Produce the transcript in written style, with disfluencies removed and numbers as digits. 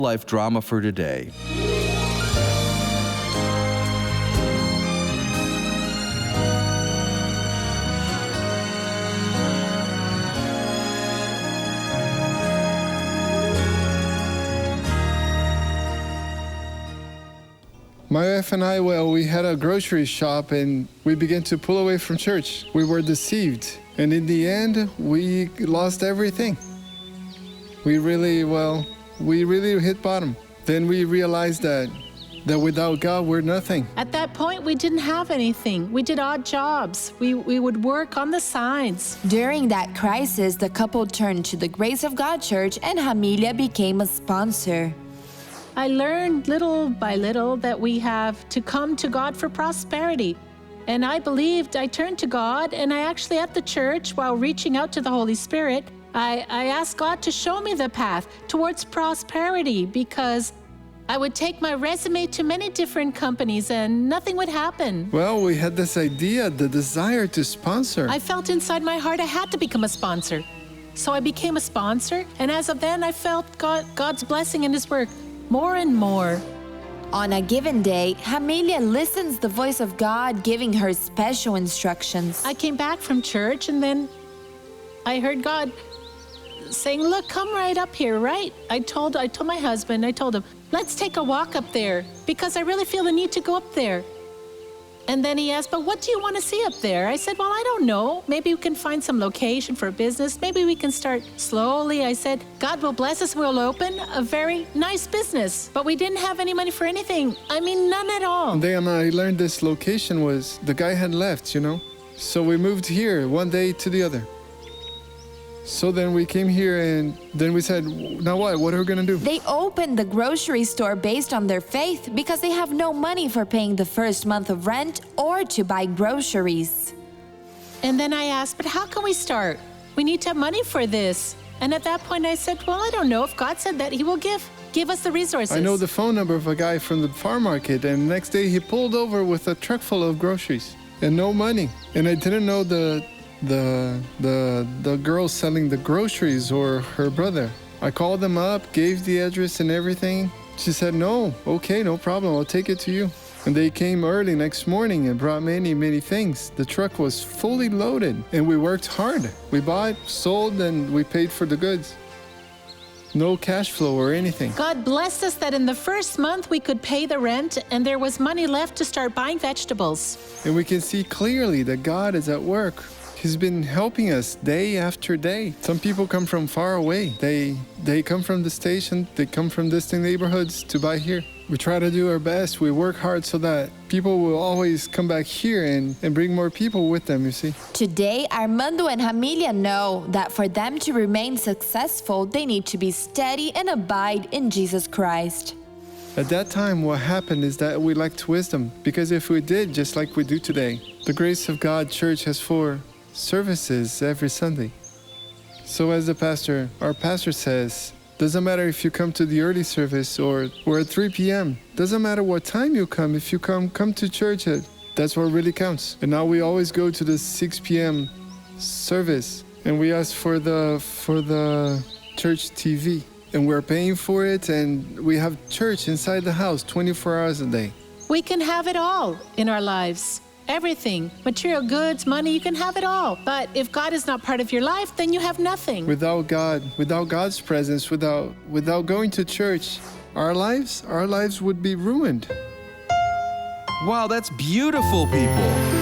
Life drama for today. My wife and I, we had a grocery shop and we began to pull away from church. We were deceived. And in the end, we lost everything. We really hit bottom. Then we realized that without God, we're nothing. At that point, we didn't have anything. We did odd jobs. We would work on the sides. During that crisis, the couple turned to the Grace of God Church and Familia became a sponsor. I learned little by little that we have to come to God for prosperity. And I turned to God, and I actually at the church, while reaching out to the Holy Spirit, I asked God to show me the path towards prosperity, because I would take my resume to many different companies and nothing would happen. Well, we had this idea, the desire to sponsor. I felt inside my heart I had to become a sponsor. So I became a sponsor, and as of then, I felt God's blessing in His work more and more. On a given day, Familia listens the voice of God giving her special instructions. I came back from church and then I heard God saying, look, come right up here, right? I told my husband, let's take a walk up there because I really feel the need to go up there. And then he asked, but what do you want to see up there? I said, well, I don't know. Maybe we can find some location for a business. Maybe we can start slowly. I said, God will bless us. We'll open a very nice business. But we didn't have any money for anything. I mean, none at all. And then I learned this location was, the guy had left, So we moved here one day to the other. So then we came here and then we said, now what? What are we going to do? They opened the grocery store based on their faith because they have no money for paying the first month of rent or to buy groceries. And then I asked, but how can we start? We need to have money for this. And at that point I said, well, I don't know. If God said that, He will give us the resources. I know the phone number of a guy from the farm market, and the next day he pulled over with a truck full of groceries and no money. And I didn't know the girl selling the groceries or her brother. I called them up, gave the address and everything. She said, no, okay, no problem, I'll take it to you. And they came early next morning and brought many, many things. The truck was fully loaded and we worked hard. We bought, sold, and we paid for the goods. No cash flow or anything. God blessed us that in the first month we could pay the rent and there was money left to start buying vegetables. And we can see clearly that God is at work. He's been helping us day after day. Some people come from far away. They come from the station, they come from distant neighborhoods to buy here. We try to do our best. We work hard so that people will always come back here and bring more people with them, you see. Today, Armando and Familia know that for them to remain successful, they need to be steady and abide in Jesus Christ. At that time, what happened is that we lacked wisdom, because if we did just like we do today, the Grace of God Church has 4 services every Sunday. So as our pastor says, doesn't matter if you come to the early service or at 3 p.m. Doesn't matter what time you come. If you come to church, that's what really counts. And now we always go to the 6 p.m. service, and we ask for the church TV, and we're paying for it, and we have church inside the house 24 hours a day. We can have it all in our lives. Everything, material goods, money, you can have it all. But if God is not part of your life, then you have nothing. Without God, without God's presence, without going to church, our lives would be ruined. Wow, that's beautiful, people.